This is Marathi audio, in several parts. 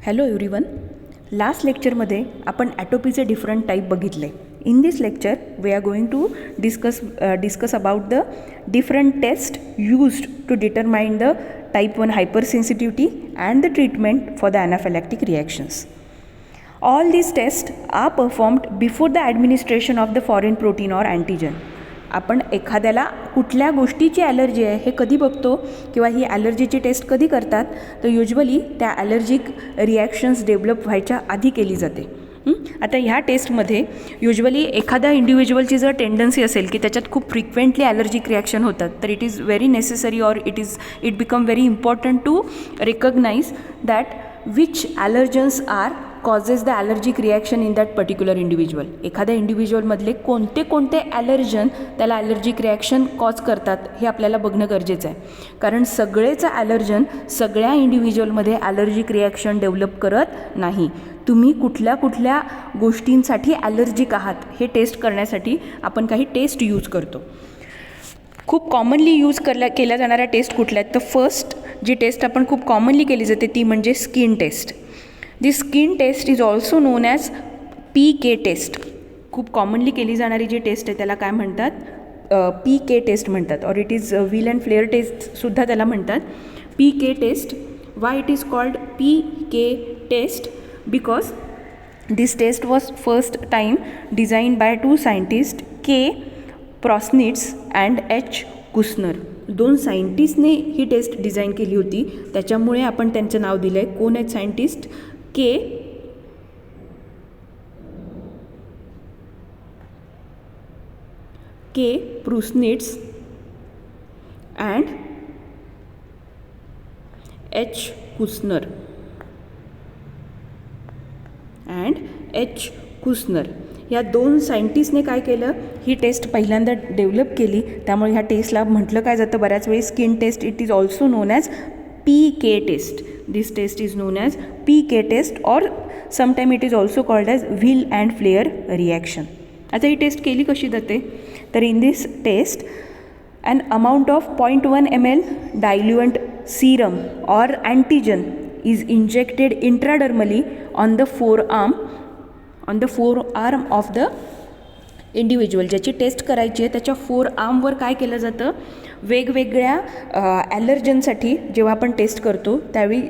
Hello everyone. लास्ट लेक्चरमध्ये आपण ॲटोपीचे डिफरंट टाईप बघितले. In this lecture we are going to discuss about the different test used to determine the type 1 hypersensitivity and the treatment for the anaphylactic reactions. All these tests are performed before the administration of the foreign protein or antigen. आपण एखाद्याला कुठल्या गोष्टीची ॲलर्जी आहे हे कधी बघतो किंवा ही ॲलर्जीची टेस्ट कधी करतात, तर युजली त्या ॲलर्जिक रिॲक्शन्स डेव्हलप व्हायच्या आधी केली जाते. आता ह्या टेस्टमध्ये युजली एखाद्या इंडिव्हिज्युअलची जर टेंडन्सी असेल की त्याच्यात खूप फ्रिक्वेंटली ॲलर्जिक रिॲक्शन होतात, तर इट इज व्हेरी नेसेसरी और it become very important to recognise that which allergens are causes the allergic reaction in that particular individual. एखाद्या इंडिव्हिज्युअलमधले कोणते ॲलर्जन त्याला ॲलर्जिक रिॲक्शन कॉज करतात हे आपल्याला बघणं गरजेचं आहे. कारण सगळेच ॲलर्जन सगळ्या इंडिव्हिज्युअलमध्ये ॲलर्जिक रिॲक्शन डेव्हलप करत नाही. तुम्ही कुठल्या गोष्टींसाठी ॲलर्जिक आहात हे टेस्ट करण्यासाठी आपण काही टेस्ट यूज करतो. खूप कॉमनली यूज केल्या जाणाऱ्या टेस्ट कुठल्या आहेत, तर फर्स्ट जी टेस्ट आपण खूप कॉमनली केली जाते ती म्हणजे skin test. The skin test is also known as PK test. खूप कॉमनली केली जाणारी जी टेस्ट आहे त्याला काय म्हणतात, PK टेस्ट म्हणतात, और it is wheal and flare टेस्टसुद्धा त्याला म्हणतात. PK test. Why it is called PK test? Because this test was first time design by 2 scientist, K. Prausnitz and H. Kustner. 2 सायंटिस्टने ही टेस्ट डिझाईन केली होती, त्याच्यामुळे आपण त्यांचं नाव दिलं आहे. कोण आहेत scientist? K. Prausnitz and H. Kustner या 2 सायंटिस्टने काय केलं, ही टेस्ट पहिल्यांदा डेव्हलप केली. त्यामुळे ह्या टेस्टला म्हटलं काय जातं बऱ्याच वेळी skin test. It is also known as PK test. This test is known as PK test और sometime it is also called as wheal and flare reaction. आता ही टेस्ट केली कशी जाते, तर in this test an amount of 0.1 ml diluent serum or antigen is injected intradermally on the forearm of the individual. ज्याची टेस्ट करायची आहे त्याच्या फोरआर्मवर काय केलं जातं, वेगवेगळ्या ॲलर्जनसाठी जेव्हा आपण टेस्ट करतो त्यावेळी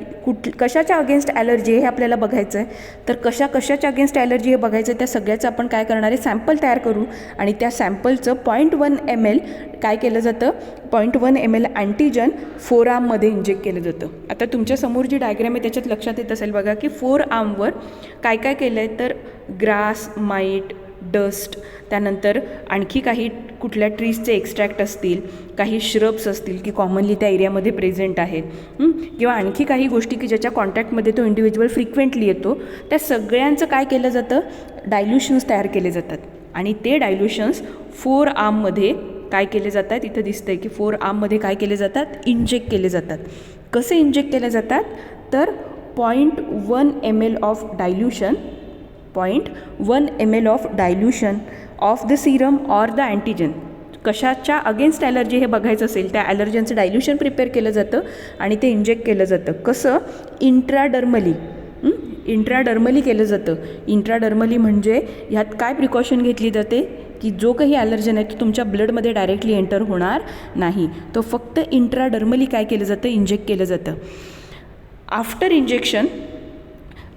कशाच्या अगेन्स्ट ॲलर्जी हे आपल्याला बघायचं आहे. तर कशाच्या अगेन्स्ट ॲलर्जी हे बघायचं आहे, त्या सगळ्याचं आपण काय करणार आहे, सॅम्पल तयार करू आणि त्या सॅम्पलचं 0.1 ml काय केलं जातं, 0.1 ml अँटीजन फोरआर्ममध्ये इंजेक्ट केलं जातं. आता तुमच्यासमोर जी डायग्रॅम आहे त्याच्यात लक्षात येत असेल बघा की फोरआर्मवर काय केलं आहे, तर ग्रास, माईट, डस्ट, त्यानंतर आणखी काही कुठल्या ट्रीजचे एक्स्ट्रॅक्ट असतील, काही श्रब्स असतील की कॉमनली त्या एरियामध्ये प्रेझेंट आहेत, किंवा आणखी काही गोष्टी की ज्याच्या कॉन्टॅक्टमध्ये तो इंडिव्हिज्युअल फ्रिक्वेंटली येतो, त्या सगळ्यांचं काय केलं जातं, डायल्युशन्स तयार केले जातात. आणि ते डायल्युशन्स फोरआर्ममध्ये काय केले जातात, इथं दिसतंय की फोरआर्ममध्ये काय केले जातात, इंजेक्ट केले जातात. कसे इंजेक्ट केले जातात, तर 0.1 ml of dilution, 0.1 ml of dilution of the Serum or the antigen. कशाच्या अगेन्स्ट ॲलर्जी हे बघायचं असेल त्या ॲलर्जनचं डायल्युशन प्रिपेअर केलं जातं आणि ते इंजेक्ट केलं जातं. कसं, इंट्राडर्मली केलं जातं. इंट्राडर्मली म्हणजे ह्यात काय प्रिकॉशन घेतली जाते की जो काही ॲलर्जन आहे तो तुमच्या ब्लडमध्ये डायरेक्टली एंटर होणार नाही, तो फक्त इंट्राडर्मली काय केलं जातं, इंजेक्ट केलं जातं. आफ्टर इंजेक्शन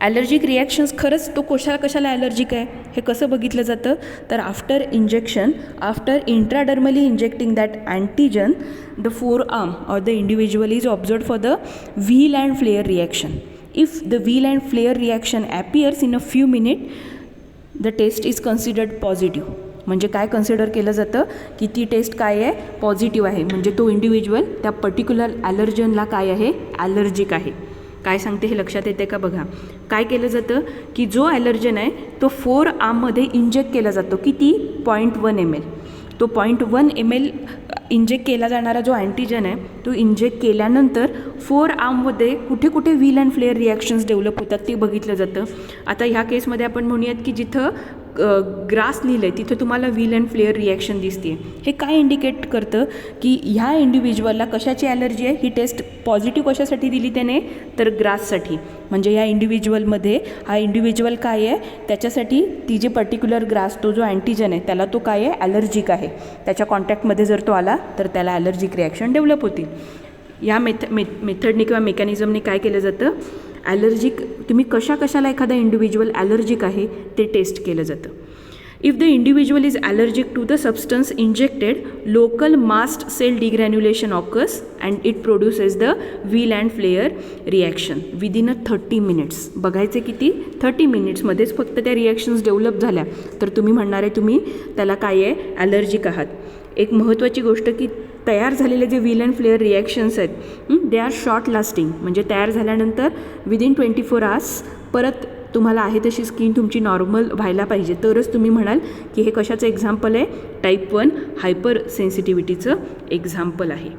ॲलर्जिक रिॲक्शन्स, खरंच तो कशाला ॲलर्जिक आहे हे कसं बघितलं जातं, तर after intradermally injecting that antigen the forearm और the individual is observed for the wheal and flare reaction. If the wheal and flare reaction appears in a few minute the test is considered positive. म्हणजे काय कन्सिडर केलं जातं की ती टेस्ट काय आहे, पॉझिटिव्ह आहे, म्हणजे तो इंडिव्हिज्युअल त्या पर्टिक्युलर ॲलर्जनला काय आहे, ॲलर्जिक आहे. काय सांगते हे लक्षात येते का बघा. काय केलं जातं की जो ॲलर्जन आहे तो फोरआर्ममध्ये इंजेक्ट केला जातो. किती, 0.1 ml. तो 0.1 ml इंजेक्ट केला जाणारा जो अँटीजन आहे तो इंजेक्ट केल्यानंतर फोर आर्ममध्ये कुठे कुठे wheel and flare reactions develop होतात ते बघितलं जातं. आता ह्या केसमध्ये आपण म्हणूयात की जिथं ग्रास लिहिलं आहे तिथं तुम्हाला व्हील अँड फ्लेअर रिॲक्शन दिसते. हे काय इंडिकेट करतं की ह्या इंडिव्हिज्युअलला कशाची ॲलर्जी आहे. ही टेस्ट पॉझिटिव्ह कशासाठी दिली त्याने, तर ग्राससाठी. म्हणजे या इंडिव्हिज्युअलमध्ये हा इंडिव्हिज्युअल काय आहे त्याच्यासाठी ती जे पर्टिक्युलर ग्रास तो जो अँटीजन आहे त्याला तो काय आहे ॲलर्जिक आहे. त्याच्या कॉन्टॅक्टमध्ये जर तो आला तर त्याला ॲलर्जिक रिॲक्शन डेव्हलप होती. या मेथडने किंवा मेकॅनिझमने काय केलं जातं, ॲलर्जिक तुम्ही कशाला एखादा इंडिव्हिज्युअल ॲलर्जिक आहे ते टेस्ट केलं जातं. If the individual is allergic to the substance injected, local mast cell degranulation occurs and it produces the wheal and flare reaction within a 30 minutes. बघायचे किती, 30 मिनिट्समध्येच फक्त त्या रिॲक्शन्स डेव्हलप झाल्या तर तुम्ही म्हणणार आहे तुम्ही त्याला काय आहे ॲलर्जिक आहात. एक महत्त्वाची गोष्ट की तयार झालेले जे व्हील अँड फ्लेअर रिॲक्शन्स आहेत दे आर शॉर्ट लास्टिंग. म्हणजे तयार झाल्यानंतर विदिन 24 आवर्स परत तुम्हाला आहे तशी स्किन तुमची नॉर्मल व्हायला पाहिजे तरच तुम्ही म्हणाल की हे कशाचं एक्झाम्पल आहे, टाईप 1 हायपर सेन्सिटिव्हिटीचं एक्झाम्पल आहे.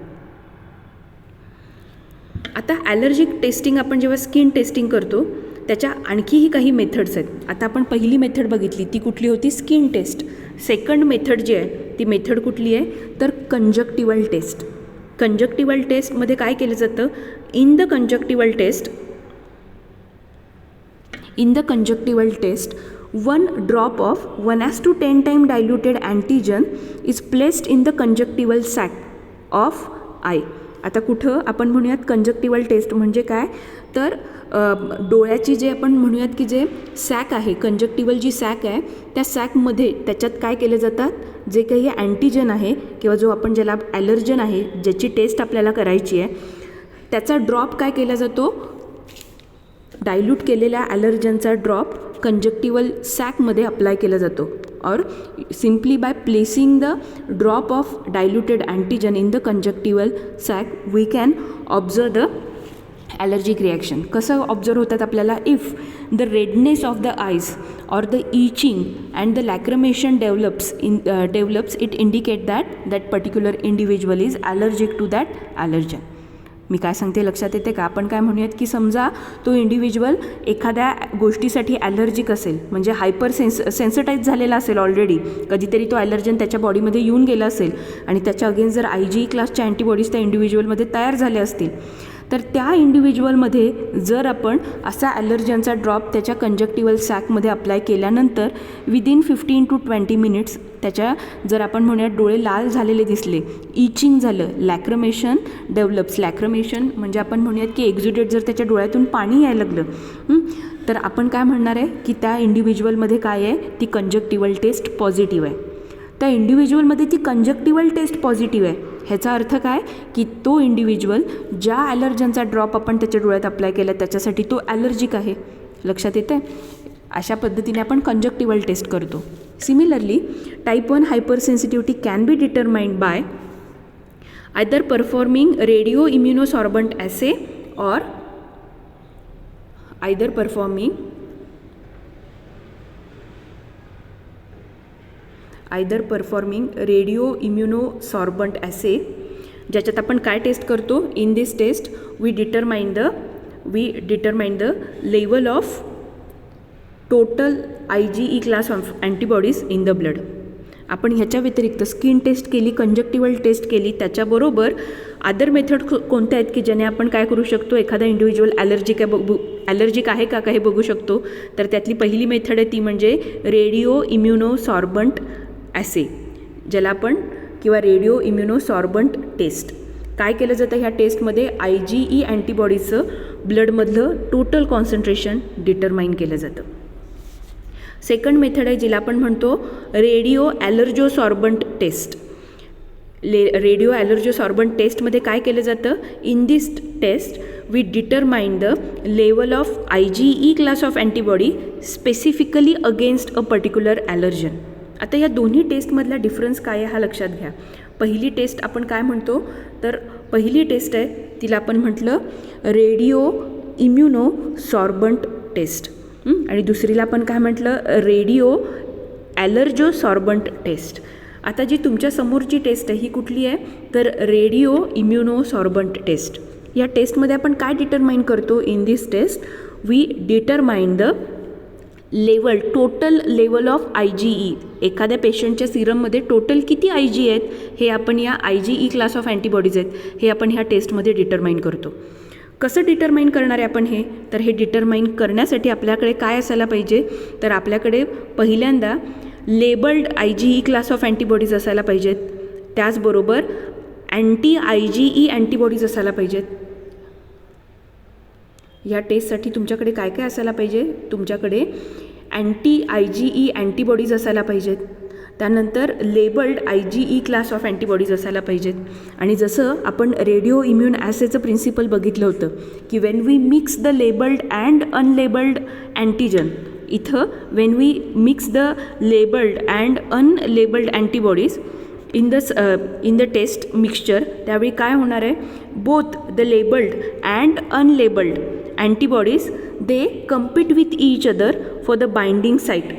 आता ॲलर्जिक टेस्टिंग आपण जेव्हा स्किन टेस्टिंग करतो त्याच्या आणखीही काही मेथड्स आहेत. आता आपण पहिली मेथड बघितली ती कुठली होती, स्किन टेस्ट. सेकंड मेथड जी आहे ती मेथड कुठली आहे तर कंजक्टिव्हल टेस्ट. कंजक्टिव्हल टेस्टमध्ये काय केलं जातं, in the conjunctival test 1 drop of 1:10 time diluted antigen is placed in the conjunctival sac of eye. आता कुठं आपण म्हणूयात कंजक्टिव्हल टेस्ट म्हणजे काय तर डोळ्याची जे आपण म्हणूयात की जे सॅक आहे, कंजक्टिव्हल जी सॅक आहे त्या सॅकमध्ये त्याच्यात काय केले जातात जे काही अँटीजन आहे किंवा जो आपण ज्याला ॲलर्जन आहे ज्याची टेस्ट आपल्याला करायची आहे त्याचा ड्रॉप काय केला जातो, डायल्यूट केलेल्या ॲलर्जनचा ड्रॉप कंजक्टिव्हल सॅकमध्ये अप्लाय केला जातो. और simply by placing the drop of diluted antigen in the conjunctival sac we can observe the allergic reaction. कसं ऑब्झर्व होतात आपल्याला, if the redness of the eyes और the itching and the lacrimation develops it indicate that particular individual is allergic to that allergen. मी काय सांगते लक्षात येते का, आपण काय म्हणूयात की समजा तो इंडिव्हिज्युअल एखाद्या गोष्टीसाठी ॲलर्जिक असेल म्हणजे हायपर सेन्सिटाईज झालेला असेल ऑलरेडी, कधीतरी तो ॲलर्जन त्याच्या बॉडीमध्ये येऊन गेला असेल आणि त्याच्या अगेन्स्ट जर IgE क्लासच्या अँटीबॉडीज त्या इंडिव्हिज्युअलमध्ये तयार झाल्या असतील तर त्या इंडिव्हिज्युअलमध्ये जर आपण असा ॲलर्जनचा ड्रॉप त्याच्या कंजक्टिव्हल सॅकमध्ये अप्लाय केल्यानंतर विदिन 15 to 20 मिनिट्स त्याच्या जर आपण म्हणूयात डोळे लाल झालेले दिसले, इचिंग झालं, लॅक्रमेशन डेव्हलप्स. लॅक्रमेशन म्हणजे आपण म्हणूयात की एक्झुडेट जर त्याच्या डोळ्यातून पाणी यायला लागलं तर आपण काय म्हणणार आहे की त्या इंडिव्हिज्युअलमध्ये काय आहे ती कंजक्टिव्हल टेस्ट पॉझिटिव्ह आहे. त्या इंडिव्हिज्युअलमध्ये ती कंजक्टिव्हल टेस्ट पॉझिटिव्ह आहे ह्याचा अर्थ काय की तो इंडिव्हिज्युअल ज्या ॲलर्जनचा ड्रॉप आपण त्याच्या डोळ्यात अप्लाय केला त्याच्यासाठी तो ॲलर्जिक आहे. लक्षात येतं आहे. अशा पद्धतीने आपण कंजक्टिव्हल टेस्ट करतो. Similarly type 1 hypersensitivity can be determined by either performing radio immunosorbent assay और either performing radio immunosorbent assay, ज्याच्यात आपण काय टेस्ट करतो, in this test we determine the level of total IgE class of antibodies in the blood. आपण ह्याच्या व्यतिरिक्त स्किन टेस्ट केली, कंजक्टिव्हल टेस्ट केली, त्याच्याबरोबर अदर मेथड कोणत्या आहेत की ज्याने आपण काय करू शकतो, एखादा इंडिव्हिज्युअल ॲलर्जिक आहे का हे बघू शकतो. तर त्यातली पहिली मेथड आहे ती म्हणजे रेडिओ इम्युनोसॉर्बंट ॲसे, ज्याला आपण किंवा रेडिओ इम्युनोसॉर्बंट टेस्ट. काय केलं जातं ह्या टेस्टमध्ये IgE अँटीबॉडीचं ब्लडमधलं टोटल कॉन्सन्ट्रेशन डिटरमाइन केलं जातं. सेकंड मेथड आहे जिला आपण म्हणतो radio allergosorbent test. Radio allergosorbent टेस्टमध्ये काय केलं जातं, in this test we determine the level of IgE class of antibody specifically against a particular allergen. आता या दोन्ही टेस्टमधला डिफरन्स काय आहे हा लक्षात घ्या. पहिली टेस्ट आपण काय म्हणतो तर पहिली टेस्ट आहे तिला आपण म्हटलं रेडिओ इम्युनोसॉर्बंट टेस्ट आणि दुसरीला आपण काय म्हटलं रेडिओ ॲलर्जोसॉर्बंट टेस्ट. आता जी तुमच्यासमोरची टेस्ट आहे ही कुठली आहे, तर रेडिओ इम्युनोसॉर्बंट टेस्ट. या टेस्टमध्ये आपण काय डिटरमाइन करतो? In this test we determine the level, total level of IgE. एखाद्या पेशंटच्या सिरममध्ये टोटल किती IgE आहेत हे आपण या IgE क्लास ऑफ अँटीबॉडीज आहेत हे आपण ह्या टेस्टमध्ये डिटरमाइन करतो. कसं डिटरमाइन करणार आहे आपण हे? तर हे डिटरमाइन करण्यासाठी आपल्याकडे काय असायला पाहिजे, तर आपल्याकडे पहिल्यांदा labelled IgE class of antibodies असायला पाहिजेत. त्याचबरोबर अँटी IgE अँटीबॉडीज असायला पाहिजेत. या टेस्टसाठी तुमच्याकडे काय काय असायला पाहिजे? तुमच्याकडे अँटी IgE अँटीबॉडीज असायला पाहिजेत. त्यानंतर labelled IgE class of antibodies असायला पाहिजेत. आणि जसं आपण रेडिओ इम्युन ॲसेचं प्रिन्सिपल बघितलं होतं की when we mix the labelled and unlabelled antigen, इथं when we mix the labelled and unlabelled antibodies in the test mixture, त्यावेळी काय होणार आहे? Both the labelled and unlabelled antibodies they compete with each other for the binding site.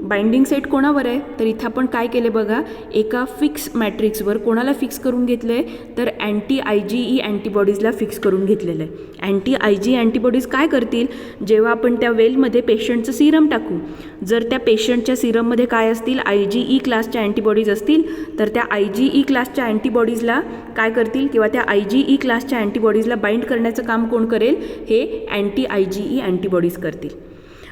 Binding site कोणावर आहे? तर इथं आपण काय केले बघा, एका फिक्स मॅट्रिक्सवर कोणाला फिक्स करून घेतलं आहे, तर अँटी IgE अँटीबॉडीजला फिक्स करून घेतलेलं आहे. अँटी IgE अँटीबॉडीज काय करतील? जेव्हा आपण त्या वेलमध्ये पेशंटचं सिरम टाकू, जर त्या पेशंटच्या सिरममध्ये काय असतील? IgE क्लासच्या अँटीबॉडीज असतील, तर त्या IgE क्लासच्या अँटीबॉडीजला काय करतील, किंवा त्या IgE क्लासच्या अँटीबॉडीजला बाइंड करण्याचं काम कोण करेल? हे अँटी IgE अँटीबॉडीज करतील.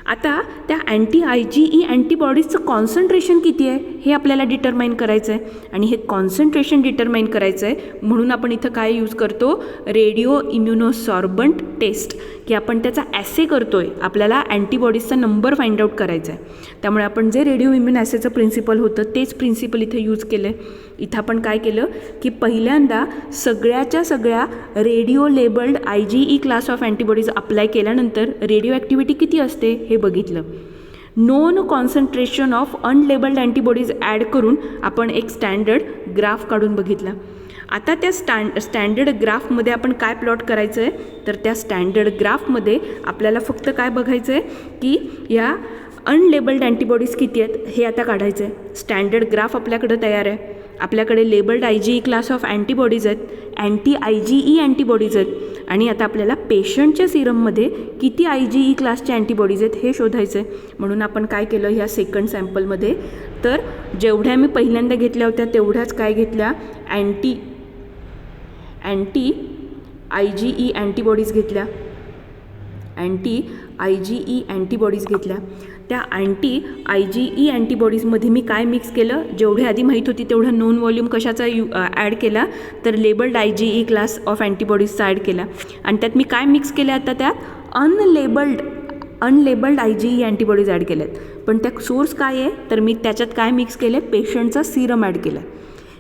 आता त्या अँटी IgE अँटीबॉडीजचं कॉन्सन्ट्रेशन किती आहे हे आपल्याला डिटरमाइन करायचं आहे. आणि हे कॉन्सन्ट्रेशन डिटरमाइन करायचं आहे म्हणून आपण इथं काय यूज करतो? रेडिओ इम्युनोसॉर्बंट टेस्ट, की आपण त्याचा ॲसे करतो आहे. आपल्याला अँटीबॉडीजचा नंबर फाइंड आउट करायचा आहे. त्यामुळे आपण जे रेडिओ इम्युन ॲसेचं प्रिन्सिपल होतं तेच प्रिन्सिपल इथं यूज केलं आहे. इथं आपण काय केलं की पहिल्यांदा सगळ्याच्या सगळ्या radio labelled IgE class of antibodies apply केल्यानंतर रेडिओ ॲक्टिव्हिटी किती असते हे बघितलं. Known concentration of unlabelled antibodies add करून आपण एक स्टँडर्ड ग्राफ काढून बघितला. आता त्या स्टँडर्ड ग्राफमध्ये आपण काय प्लॉट करायचं आहे, तर त्या स्टँडर्ड ग्राफमध्ये आपल्याला फक्त काय बघायचं आहे की या अनलेबल्ड अँटीबॉडीज किती आहेत हे आता काढायचं आहे. स्टँडर्ड ग्राफ आपल्याकडे तयार आहे. आपल्याकडे labelled IgE class of antibodies आहेत, अँटी IgE अँटीबॉडीज आहेत. आणि आता आपल्याला पेशंटच्या सिरममध्ये किती IgE क्लासचे अँटीबॉडीज आहेत हे शोधायचं आहे. म्हणून आपण काय केलं ह्या सेकंड सॅम्पलमध्ये, तर जेवढ्या मी पहिल्यांदा घेतल्या होत्या तेवढ्याच काय घेतल्या? अँटी IgE अँटीबॉडीज घेतल्या. अँटी IgE अँटीबॉडीज घेतल्या. त्या अँटी IgE अँटीबॉडीजमध्ये मी काय मिक्स केलं? जेवढे आधी माहीत होती तेवढा नोन व्हॉल्यूम कशाचा ॲड केला? तर लेबल्ड IgE क्लास ऑफ अँटीबॉडीजचा ॲड केला. आणि त्यात मी काय मिक्स केलं? आता त्यात अनलेबल्ड IgE अँटीबॉडीज ॲड केल्यात. पण त्या सोर्स काय आहे? तर मी त्याच्यात काय मिक्स केलं? पेशंटचा सिरम ॲड केला.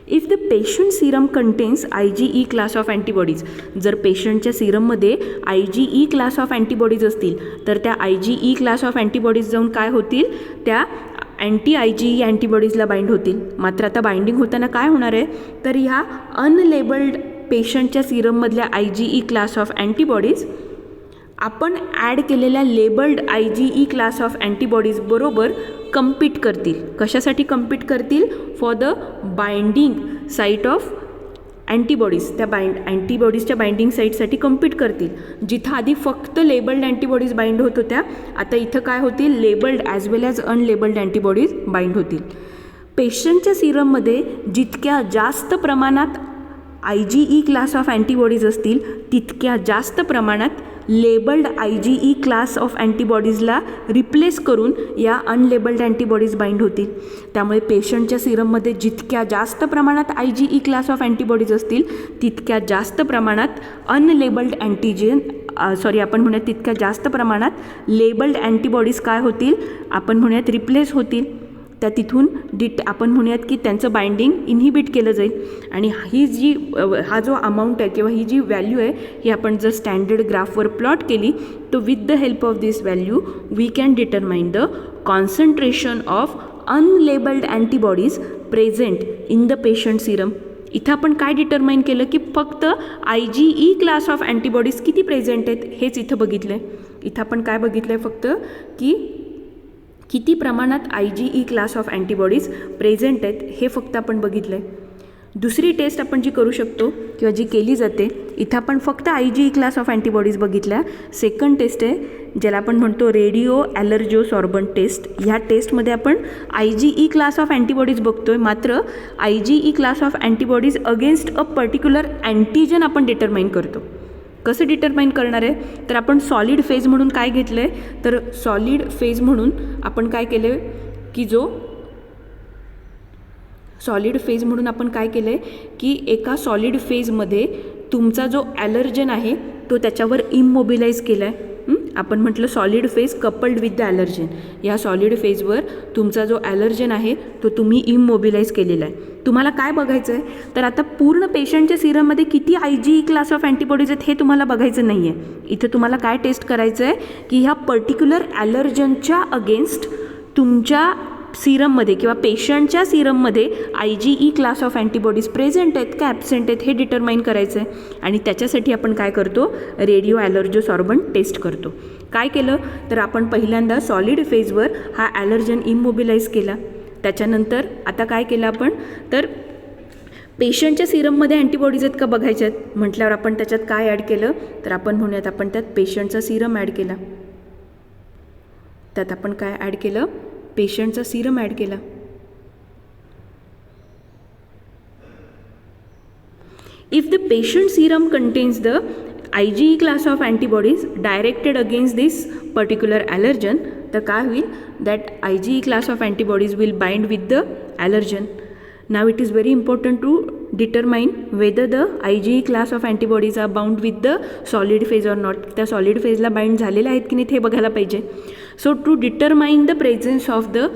If the patient serum contains IgE class of antibodies, जर पेशंटच्या सिरममध्ये IgE क्लास ऑफ अँटीबॉडीज असतील तर त्या IgE क्लास ऑफ अँटीबॉडीज जाऊन काय होतील? त्या अँटी IgE अँटीबॉडीजला बाइंड होतील. मात्र आता बाइंडिंग होताना काय होणार आहे? तर ह्या अनलेबल्ड पेशंटच्या सिरममधल्या IgE क्लास ऑफ अँटीबॉडीज आपण ॲड केलेल्या labelled IgE class of antibodies बरोबर कम्पीट करतील. कशासाठी कम्पीट करतील? For the binding site of antibodies. त्या अँटीबॉडीजच्या बाइंडिंग साईटसाठी कम्पीट करतील. जिथं आधी फक्त लेबल्ड अँटीबॉडीज बाइंड होत होत्या, आता इथं काय होतील? लेबल्ड ॲज वेल ॲज अनलेबल्ड अँटीबॉडीज बाइंड होतील. पेशंटच्या सिरममध्ये जितक्या जास्त प्रमाणात IgE क्लास ऑफ अँटीबॉडीज असतील तितक्या जास्त प्रमाणात लेबल्ड IgE क्लास ऑफ अँटीबॉडीजला रिप्लेस करून या अनलेबल्ड अँटीबॉडीज बाइंड होतील. त्यामुळे पेशंटच्या सिरममध्ये जितक्या जास्त प्रमाणात IgE क्लास ऑफ अँटीबॉडीज असतील तितक्या जास्त प्रमाणात अनलेबल्ड आपण म्हणूयात तितक्या जास्त प्रमाणात लेबल्ड अँटीबॉडीज काय होतील? आपण म्हणूयात रिप्लेस होतील. त्या तिथून आपण म्हणूयात की त्यांचं बाइंडिंग इनहिबिट केलं जाईल. आणि हा जो अमाऊंट आहे किंवा ही जी व्हॅल्यू आहे ही आपण जर स्टँडर्ड ग्राफवर प्लॉट केली तर with the help of this value we can determine the concentration of unlabelled antibodies present in the patient serum. इथं आपण काय डिटरमाइन केलं की फक्त IgE क्लास ऑफ अँटीबॉडीज किती प्रेझेंट आहेत हेच इथं बघितलं आहे. इथं आपण काय बघितलं आहे? फक्त की किती प्रमाणात IgE class of antibodies present आहेत हे फक्त आपण बघितलं आहे. दुसरी टेस्ट आपण जी करू शकतो किंवा जी केली जाते, इथं आपण फक्त IgE क्लास ऑफ अँटीबॉडीज बघितल्या. सेकंड टेस्ट आहे ज्याला आपण म्हणतो रेडिओ ॲलर्जो सॉर्बंट टेस्ट. ह्या टेस्टमध्ये आपण IgE क्लास ऑफ अँटीबॉडीज बघतो आहे, मात्र IgE class of antibodies against a particular antigen आपण डिटरमाइन करतो. कसं डिटरमाइन करणार आहे, तर आपण सॉलिड फेज म्हणून काय घेतलं आहे, तर सॉलिड फेज म्हणून आपण काय केलं आहे की सॉलिड फेज म्हणून आपण काय केलं आहे की एका सॉलिड फेजमध्ये तुमचा जो ॲलर्जन आहे तो त्याच्यावर इममोबिलाइज केला आहे. आपण म्हटलं solid phase coupled with the allergen. या सॉलिड फेजवर तुमचा जो ॲलर्जन आहे तो तुम्ही इममोबिलाइज केलेला आहे. तुम्हाला काय बघायचं आहे, तर आता पूर्ण पेशंटच्या सिरममध्ये किती IgE क्लास ऑफ अँटीबॉडीज आहेत हे तुम्हाला बघायचं नाही आहे. इथं तुम्हाला काय टेस्ट करायचं आहे की ह्या पर्टिक्युलर ॲलर्जनच्या अगेन्स्ट तुमच्या सिरममध्ये किंवा पेशंटच्या सिरममध्ये IgE class of antibodies present आहेत का ॲब्सेंट आहेत हे डिटरमाइन करायचं आहे. आणि त्याच्यासाठी आपण काय करतो, रेडिओ ॲलर्जो सॉर्बंट टेस्ट करतो. काय केलं, तर आपण पहिल्यांदा सॉलिड फेजवर हा ॲलर्जन इममोबिलाइज केला. त्याच्यानंतर आता काय केलं आपण, तर पेशंटच्या सिरममध्ये अँटीबॉडीज आहेत का बघायच्यात म्हटल्यावर आपण त्याच्यात काय ॲड केलं, तर आपण म्हणूयात आपण त्यात पेशंटचा सिरम ॲड केला. त्यात आपण काय ॲड केलं, पेशंटचा सिरम ॲड केला. If the patient serum contains the IgE class of antibodies directed against this particular allergen, तर काय होईल, that IgE class of antibodies will bind with the allergen. Now it is very important to determine whether the IgE class of antibodies are bound with the solid phase or not. त्या सॉलिड फेजला बाइंड झालेल्या आहेत की नाही ते बघायला पाहिजे. So to determine the presence of the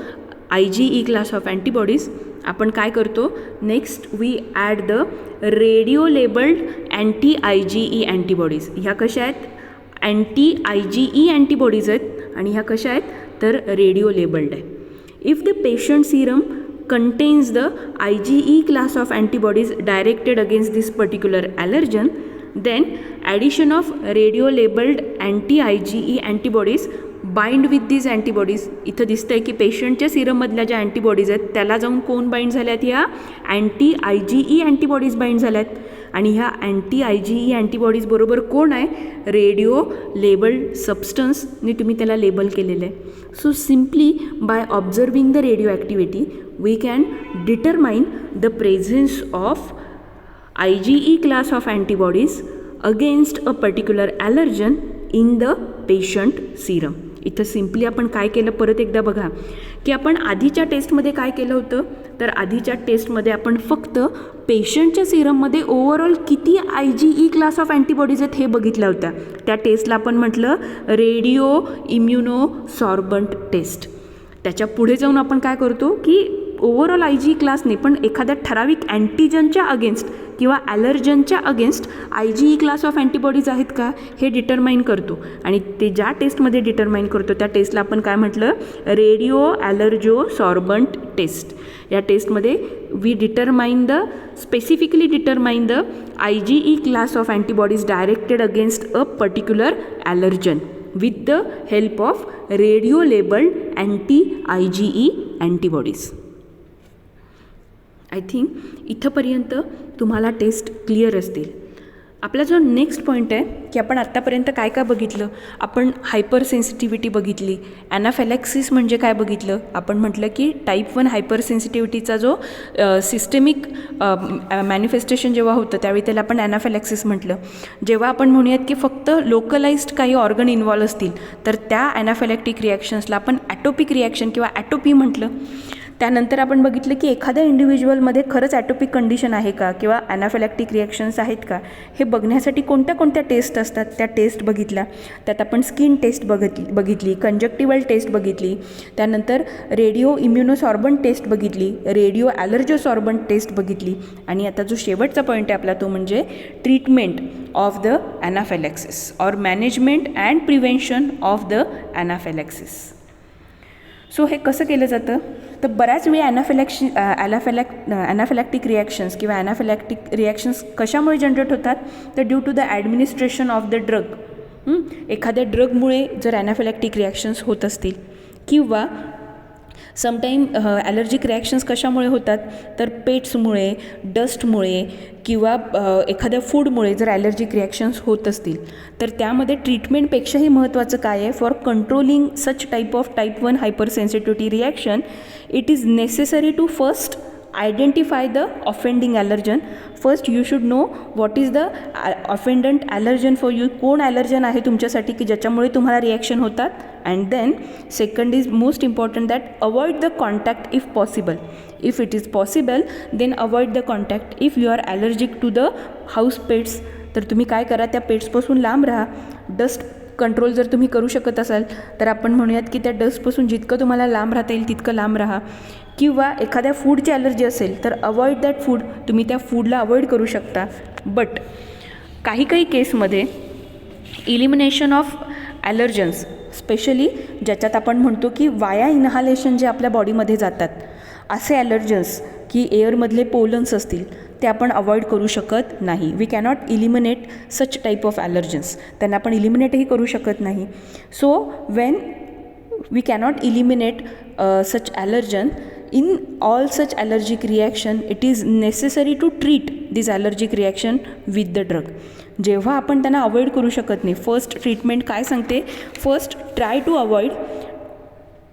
IgE class of antibodies आपण काय करतो, next we add the radio labelled anti-IgE antibodies. ह्या कशा आहेत, anti-IgE अँटीबॉडीज आहेत आणि ह्या कशा आहेत, तर रेडिओ लेबल्ड आहे. If the patient Serum contains the IgE class of antibodies directed against this particular allergen, then addition of radio labeled anti-IgE antibodies bind with these antibodies. इथं दिसतं आहे की पेशंटच्या सिरममधल्या ज्या अँटीबॉडीज आहेत त्याला जाऊन कोण बाइंड झाल्यात, ह्या anti-IgE अँटीबॉडीज बाइंड झाल्यात. आणि ह्या anti-IgE अँटीबॉडीज बरोबर कोण आहे, रेडिओ लेबल्ड सबस्टन्सने तुम्ही त्याला लेबल केलेलं आहे. So simply by observing the radioactivity we can determine the presence of IgE class of antibodies against a particular allergen in the patient serum. इथं सिम्पली आपण काय केलं, परत एकदा बघा की आपण आधीच्या टेस्टमध्ये काय केलं होतं, तर आधीच्या टेस्टमध्ये आपण फक्त पेशंटच्या सिरममध्ये ओव्हरऑल किती IgE क्लास ऑफ अँटीबॉडीज आहेत हे बघितल्या होत्या. त्या टेस्टला आपण म्हटलं रेडिओ इम्युनो सॉर्बंट टेस्ट. त्याच्या पुढे जाऊन आपण काय करतो की ओव्हरऑल IgE क्लास नाही पण एखाद्या ठराविक अँटीजनच्या अगेन्स्ट किंवा ॲलर्जनच्या against IgE class of antibodies आहेत का हे डिटरमाइन करतो. आणि ते ज्या टेस्टमध्ये डिटरमाइन करतो त्या टेस्टला आपण काय म्हटलं, रेडिओ ॲलर्जो सॉर्बंट टेस्ट. या टेस्टमध्ये we specifically determine the IgE class of antibodies directed against a particular allergen with the help of radio labeled anti-IgE antibodies. I think इथंपर्यंत तुम्हाला टेस्ट क्लिअर असतील. आपला जो नेक्स्ट पॉईंट आहे की आपण आत्तापर्यंत काय काय बघितलं, आपण हायपर सेन्सिटिव्हिटी बघितली, ॲनाफॅलॅक्सिस म्हणजे काय बघितलं. आपण म्हटलं की टाईप 1 हायपर सेन्सिटिव्हिटीचा जो सिस्टेमिक मॅनिफेस्टेशन जेव्हा होतं त्यावेळी त्याला आपण ॲनाफॅलॅक्सिस म्हटलं. जेव्हा आपण म्हणूयात की फक्त लोकलाइज्ड काही ऑर्गन इन्व्हॉल्व असतील तर त्या ॲनाफॅलॅक्टिक रिॲक्शन्सला आपण ॲटोपिक रिॲक्शन किंवा ॲटोपी म्हटलं. त्यानंतर आपण बघितलं की एखाद्या इंडिव्हिज्युअलमध्ये खरंच ॲटोपिक कंडिशन आहे का किंवा ॲनाफॅलॅक्टिक रिॲक्शन्स आहेत का हे बघण्यासाठी कोणत्या कोणत्या टेस्ट असतात त्या टेस्ट बघितल्या. त्यात आपण स्किन टेस्ट बघितली, कंजक्टिव्हल टेस्ट बघितली, त्यानंतर रेडिओ इम्युनोसॉर्बंट टेस्ट बघितली, रेडिओ ॲलर्जोसॉर्बंट टेस्ट बघितली. आणि आता जो शेवटचा पॉईंट आहे आपला तो म्हणजे treatment of the anaphylaxis or management and prevention of the anaphylaxis. So हे कसं केलं जातं, तर बऱ्याच वेळी ॲनाफॅलॅक्टिक रिॲक्शन्स किंवा ॲनाफॅलॅक्टिक रिॲक्शन्स कशामुळे जनरेट होतात, तर due to the administration of the drug. एखाद्या ड्रगमुळे जर ॲनाफॅलॅक्टिक रिॲक्शन्स होत असतील किंवा समटाईम ॲलर्जिक रिॲक्शन्स कशामुळे होतात तर पेट्समुळे, डस्टमुळे किंवा एखाद्या फूडमुळे जर ॲलर्जिक रिॲक्शन्स होत असतील तर त्यामध्ये ट्रीटमेंटपेक्षाही महत्त्वाचं काय आहे for controlling such type 1 hypersensitivity reaction it is necessary to first identify the offending allergen. First you should know what is the offendant allergen for you. कोण ॲलर्जन आहे तुमच्यासाठी की ज्याच्यामुळे तुम्हाला रिॲक्शन होतात. And then second is most important that avoid the contact if possible. If it is possible then avoid the contact. If you are allergic to the house pets तर तुम्ही काय करा त्या पेट्सपासून लांब राहा. डस्ट कंट्रोल जर तुम्ही करू शकत असाल तर आपण म्हणूयात की त्या डस्टपासून जितकं तुम्हाला लांब राहता येईल तितकं लांब राहा. किंवा एखाद्या फूडची ॲलर्जी असेल तर अवॉइड दॅट फूड. तुम्ही त्या फूडला अवॉइड करू शकता. बट काही केसमध्ये इलिमिनेशन ऑफ ॲलर्जन्स स्पेशली ज्याच्यात आपण म्हणतो की वाया इन्हालेशन जे आपल्या बॉडीमध्ये जातात असे ॲलर्जन्स की एअरमधले पोलन्स असतील ते आपण अवॉइड करू शकत नाही. We cannot eliminate such type of allergens. त्यांना आपण इलिमिनेटही करू शकत नाही. So when we cannot eliminate such allergen, in all such allergic reaction it is necessary to treat this allergic reaction with the drug. जेव्हा आपण त्यांना अवॉइड करू शकत नाही फर्स्ट ट्रीटमेंट काय सांगते first try to avoid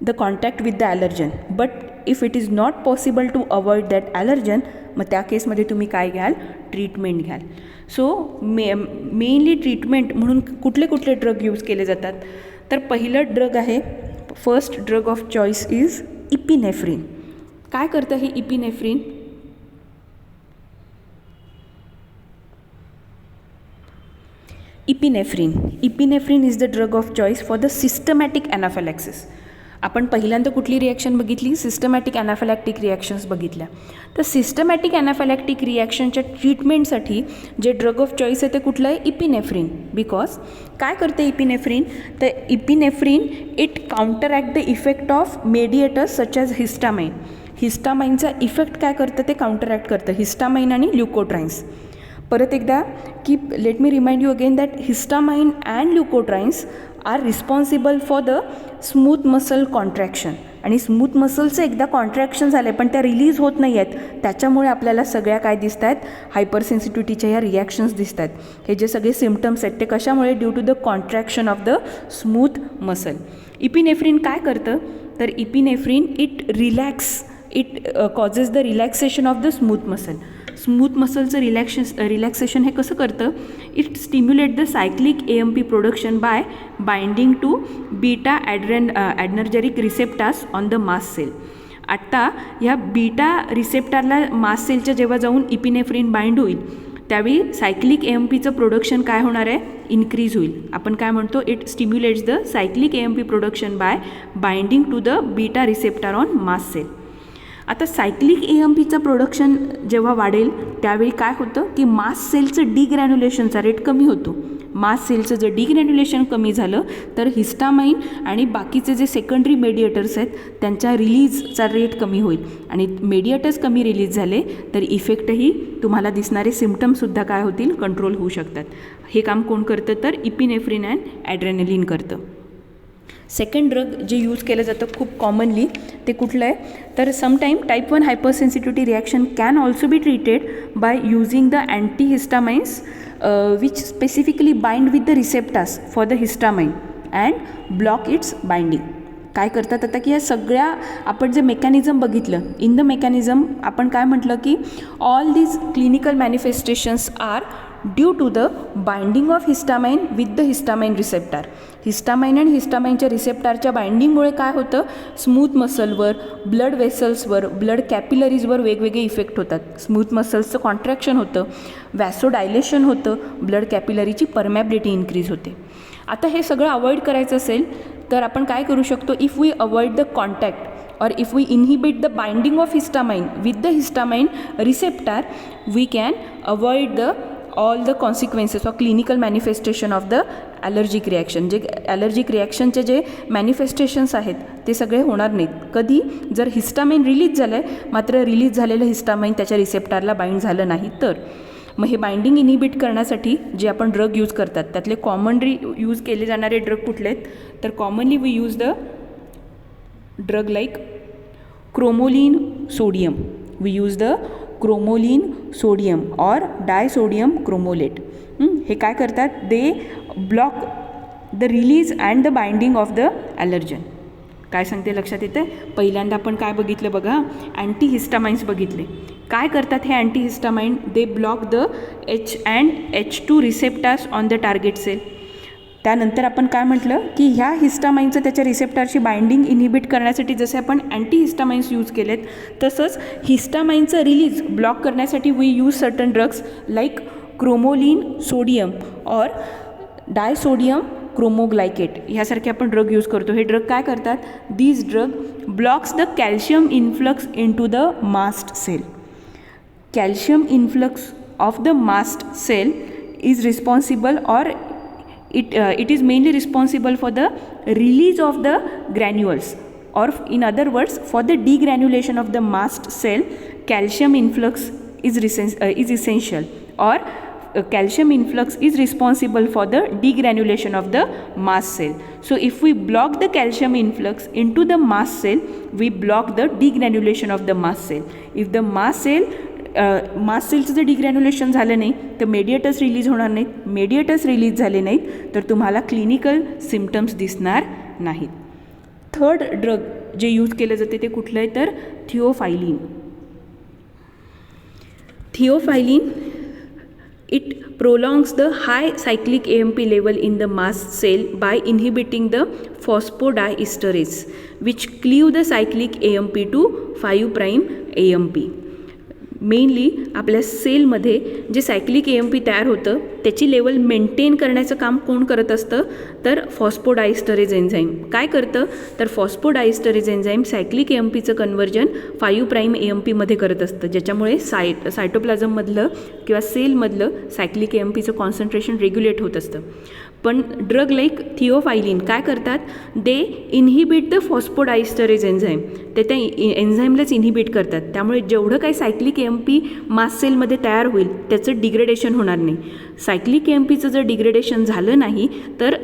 the contact with the allergen. But if it is not possible to avoid that allergen मग त्या केसमध्ये तुम्ही काय घ्याल ट्रीटमेंट घ्याल. सो मेनली ट्रीटमेंट म्हणून कुठले ड्रग यूज केले जातात तर पहिलं ड्रग आहे first drug of choice is epinephrine. काय करतं हे epinephrine epinephrine is the drug of choice for the systematic anaphylaxis. आपण पहिल्यांदा कुठली रिॲक्शन बघितली सिस्टमॅटिक ॲनाफिलॅक्टिक रिॲक्शन्स बघितल्या. तर सिस्टमॅटिक ॲनाफिलॅक्टिक रिॲक्शनच्या ट्रीटमेंटसाठी जे ड्रग ऑफ चॉईस आहे ते कुठलं आहे इपिनेफ्रिन. बिकॉज काय करते इपिनेफ्रिन तर epinephrine it counteract the effect of mediators such as histamine. हिस्टामाइनचा इफेक्ट काय करतं ते काउंटरॅक्ट करतं हिस्टामाइन आणि ल्युकोट्राइन्स. परत एकदा की let me remind you again that histamine and leukotrienes are responsible for the smooth muscle contraction. आणि स्मूथ मसलचं एकदा कॉन्ट्रॅक्शन झालं पण त्या रिलीज होत नाही आहेत त्याच्यामुळे आपल्याला सगळ्या काय दिसत आहेत हायपर सेन्सिटिव्हिटीच्या या रिॲक्शन्स दिसत आहेत. हे जे सगळे सिम्पटम्स आहेत ते कशामुळे due to the contraction of the smooth muscle. Epinephrine काय करतं तर epinephrine it causes the relaxation of the smooth muscle. Smooth मसलचं रिलॅक्सेशन हे कसं करतं it stimulate the cyclic AMP production by binding to beta adrenergic receptors on the mast cell. आत्ता ह्या बीटा रिसेप्टारला मास्ट सेलच्या जेव्हा जाऊन इपिनेफ्रिन बाइंड होईल त्यावेळी सायक्लिक AMPचं प्रोडक्शन काय होणार आहे इन्क्रीज होईल. आपण काय म्हणतो it stimulates the cyclic AMP production by binding to the beta receptor on mast cell. आता सायक्लिक AMPचं प्रोडक्शन जेव्हा वाढेल त्यावेळी काय होतं की मास्ट सेलचं डिग्रॅन्युलेशनचा रेट कमी होतो. मास्ट सेलचं जर डिग्रॅन्युलेशन कमी झालं तर हिस्टामाइन आणि बाकीचे जे सेकंडरी मेडिएटर्स आहेत त्यांच्या रिलीजचा रेट कमी होईल. आणि मेडिएटर्स कमी रिलीज झाले तर इफेक्टही तुम्हाला दिसणारे सिम्पटम्ससुद्धा काय होतील कंट्रोल होऊ शकतात. हे काम कोण करतं तर इपिनेफ्रिन अँड ॲड्रेनलिन करतं. सेकंड ड्रग जे यूज केलं जातं खूप कॉमनली ते कुठलं आहे तर sometime type 1 hypersensitivity reaction can also be treated by using the antihistamines which specifically bind with the receptors for the histamine and block its binding. काय करतात आता की या सगळ्या आपण जे मेकॅनिझम बघितलं इन द मेकॅनिझम आपण काय म्हटलं की all these clinical manifestations are due to the binding of histamine with the histamine receptor. Histamine आणि हिस्टामाइनच्या रिसेप्टारच्या बाइंडिंगमुळे काय होतं स्मूथ मसलवर ब्लड वेसल्सवर ब्लड कॅपिलरीजवर वेगवेगळे इफेक्ट होतात. स्मूथ मसल्सचं कॉन्ट्रॅक्शन होतं वॅसोडायलेशन होतं ब्लड कॅपिलरीची परमॅबिलिटी इन्क्रीज होते. आता हे सगळं अवॉइड करायचं असेल तर आपण काय करू शकतो if we avoid the contact or if we inhibit the binding of histamine with the histamine receptor we can avoid the all the consequences or clinical manifestation of the allergic reaction. जे ॲलर्जिक रिॲक्शनचे जे मॅनिफेस्टेशन्स आहेत ते सगळे होणार नाहीत. कधी जर हिस्टामाइन रिलीज झालं आहे मात्र रिलीज झालेलं हिस्टामाइन त्याच्या रिसेप्टारला बाइंड झालं नाही तर. मग हे बाइंडिंग इनिबिट करण्यासाठी जे आपण ड्रग यूज करतात त्यातले कॉमनली यूज केले जाणारे ड्रग कुठले आहेत तर commonly we use the drug like cromolyn sodium. We use the cromolyn sodium और डायसोडियम क्रोमोलेट. हे काय करतात, they block the release and the binding of the allergen. काय सांगते लक्षात येतं? पहिल्यांदा आपण काय बघितलं बघा, अँटीहिस्टामाइन्स बघितले. काय करतात हे अँटीहिस्टामाइन? They block the H&H2 receptors on the target cell. त्यानंतर आपण काय म्हटलं की ह्या हिस्टामाइनचं त्याच्या रिसेप्टारशी बाइंडिंग इनहिबिट करण्यासाठी जसे आपण अँटीहिस्टामाइन्स यूज केलेत, तसंच हिस्टामाइनचं रिलीज ब्लॉक करण्यासाठी we use certain drugs like cromolyn sodium और डायसोडियम क्रोमोग्लायकेट ह्यासारखे आपण ड्रग यूज करतो. हे ड्रग काय करतात? These drug blocks the calcium influx into the mast cell. Calcium influx of the mast cell is responsible और it is mainly responsible for the release of the granules, or in other words for the degranulation of the mast cell. Calcium influx is essential, or calcium influx is responsible for the degranulation of the mast cell. So if we block the calcium influx into the mast cell, we block the degranulation of the mast cell. If the mast सेलचं जर डिग्रॅन्युलेशन झालं नाही तर मेडिएटर्स रिलीज होणार नाहीत. मेडिएटर्स रिलीज झाले नाहीत तर तुम्हाला क्लिनिकल सिम्पटम्स दिसणार नाहीत. थर्ड ड्रग जे यूज केलं जाते ते कुठलं आहे तर थिओफायलिन. थिओफायलिन it prolongs the high cyclic AMP level in the mast cell by inhibiting the phosphodiesterase, which cleave the cyclic AMP to 5' AMP. Mainly आपल्या सेलमध्ये जे सायक्लिक AMP तयार होतं त्याची लेवल मेंटेन करण्याचं काम कोण करत असतं तर फॉस्फोडायस्टरेज एन्झाईम. काय करतं तर फॉस्फोडायस्टरेज एन्झाईम सायक्लिक AMPचं कन्वर्जन 5' AMPमध्ये करत असतं, ज्याच्यामुळे सायटोप्लाझममधलं किंवा सेलमधलं सायक्लिक AMPचं कॉन्सन्ट्रेशन रेग्युलेट होत असतं. पण ड्रग लाईक थिओफायलिन काय करतात, दे इनहिबिट द फॉस्फोडायस्टरेज एन्झाईम. ते त्या एन्झाईमलाच इनहिबिट करतात. त्यामुळे जेवढं काही सायक्लिक AMP मास्ट सेलमध्ये तयार होईल त्याचं डिग्रेडेशन होणार नाही. सायक्लिक AMPचं जर डिग्रेडेशन झालं नाही तर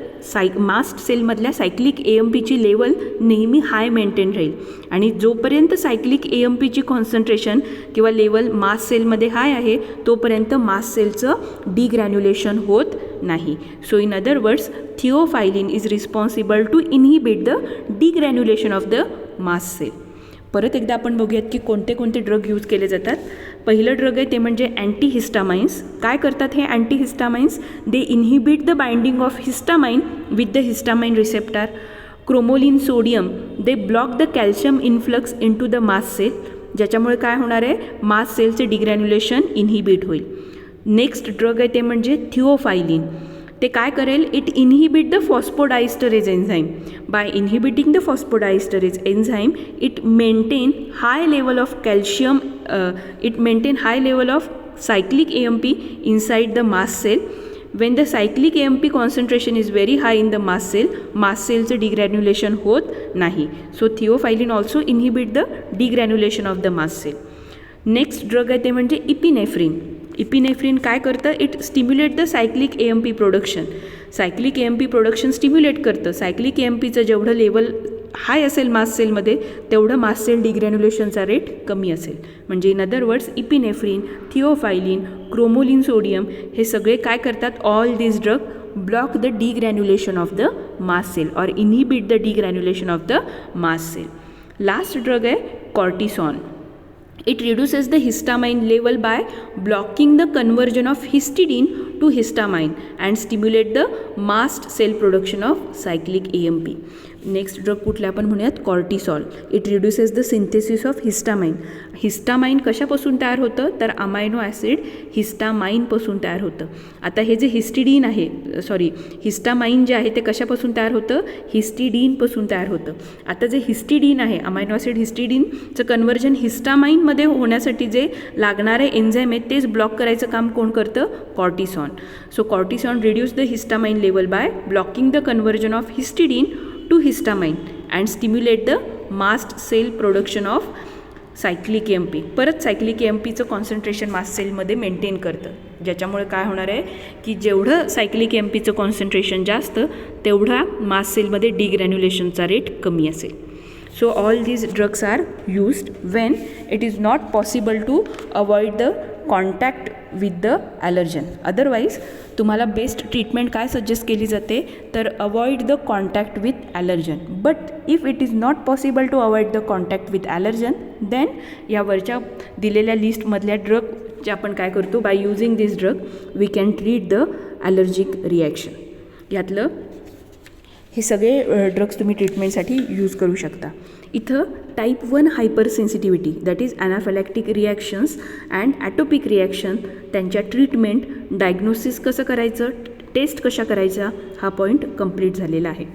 मास्ट सेलमधल्या सायक्लिक AMPची लेवल नेहमी हाय मेंटेन राहील. आणि जोपर्यंत सायक्लिक AMPची कॉन्सन्ट्रेशन किंवा लेवल मास्ट सेलमध्ये हाय आहे तोपर्यंत मास्ट सेलचं डिग्रॅन्युलेशन होत नाही. So in other words theophylline is responsible to inhibit the degranulation of the mast cell. परत एकदा आपण बघूयात की कोणते कोणते ड्रग यूज केले जातात. पहिलं ड्रग आहे ते म्हणजे अँटीहिस्टामाइन्स. काय करतात हे antihistamines? They inhibit the binding of histamine with the histamine receptor. Cromolyn sodium they block the calcium influx into the mast cell, ज्याच्यामुळे काय होणार आहे मास्ट सेलचे डिग्रॅन्युलेशन इनहिबिट होईल. नेक्स्ट ड्रग आहे ते म्हणजे थिओफायलिन. ते काय करेल, it inhibit the phosphodiesterase enzyme. By inhibiting the phosphodiesterase enzyme it maintain high level of calcium, it maintain high level of cyclic AMP inside the mast cell. When the cyclic AMP concentration is very high in the mast cellचं degranulation होत नाही. So थिओफायलिन also inhibit the degranulation of the mast cell. Next drug आहे ते म्हणजे इपिनेफ्रिन. इपिनेफ्रिन काय करतं, it stimulate the cyclic AMP production. Cyclic AMP production stimulate करतं. सायक्लिक AMPचं जेवढं लेवल हाय असेल मास्ट सेलमध्ये तेवढं मास्ट सेल डिग्रॅन्युलेशनचा रेट कमी असेल. म्हणजे in other words epinephrine, theophylline, cromolyn sodium हे सगळे काय करतात, all this drug block the degranulation of the mast cell or inhibit the degranulation of the mast cell. Last drug आहे cortisone. It reduces the histamine level by blocking the conversion of histidine to histamine and stimulate the mast cell production of cyclic AMP. Next drug कुठले आपण म्हणूयात cortisol. It reduces the synthesis of histamine. Histamine कशापासून तयार होतं तर अमायनो ॲसिड हिस्टामाइनपासून तयार होतं. आता हे जे हिस्टिडीन आहे, हिस्टामाइन जे आहे ते कशापासून तयार होतं, हिस्टिडीनपासून तयार होतं. आता जे हिस्टिडीन आहे, अमायनो ॲसिड हिस्टिडीनचं कन्वर्जन हिस्टामाइनमध्ये होण्यासाठी जे लागणारे एन्झाईम आहेत तेच ब्लॉक करायचं काम कोण करतं, cortisone. So cortisone reduce the histamine level by blocking the conversion of histidine to histamine and stimulate the mast cell production of cyclic AMP. परत सायक्लिक AMPचं कॉन्सन्ट्रेशन मास्ट सेलमध्ये मेंटेन करतं, ज्याच्यामुळे काय होणार आहे की जेवढं सायक्लिक AMPचं कॉन्सन्ट्रेशन जास्त तेवढा मास्ट सेलमध्ये डिग्रॅन्युलेशनचा रेट कमी असेल. So all these drugs are used when it is not possible to avoid the contact with the allergen. Otherwise तुम्हाला बेस्ट ट्रीटमेंट काय सजेस्ट केली जाते तर avoid the contact with allergen. But if it is not possible to avoid the contact with allergen then यावरच्या दिलेल्या लिस्टमधल्या ड्रग जे आपण काय करतो by using this drug we can treat the allergic reaction. यातलं हे सगळे ड्रग्स तुम्ही ट्रीटमेंटसाठी यूज करू शकता. इथं type 1 hypersensitivity that is anaphylactic reactions and atopic reaction त्यांच्या ट्रीटमेंट डायग्नोसिस कसं करायचं टेस्ट कशा करायच्या हा पॉईंट कंप्लीट झालेला आहे.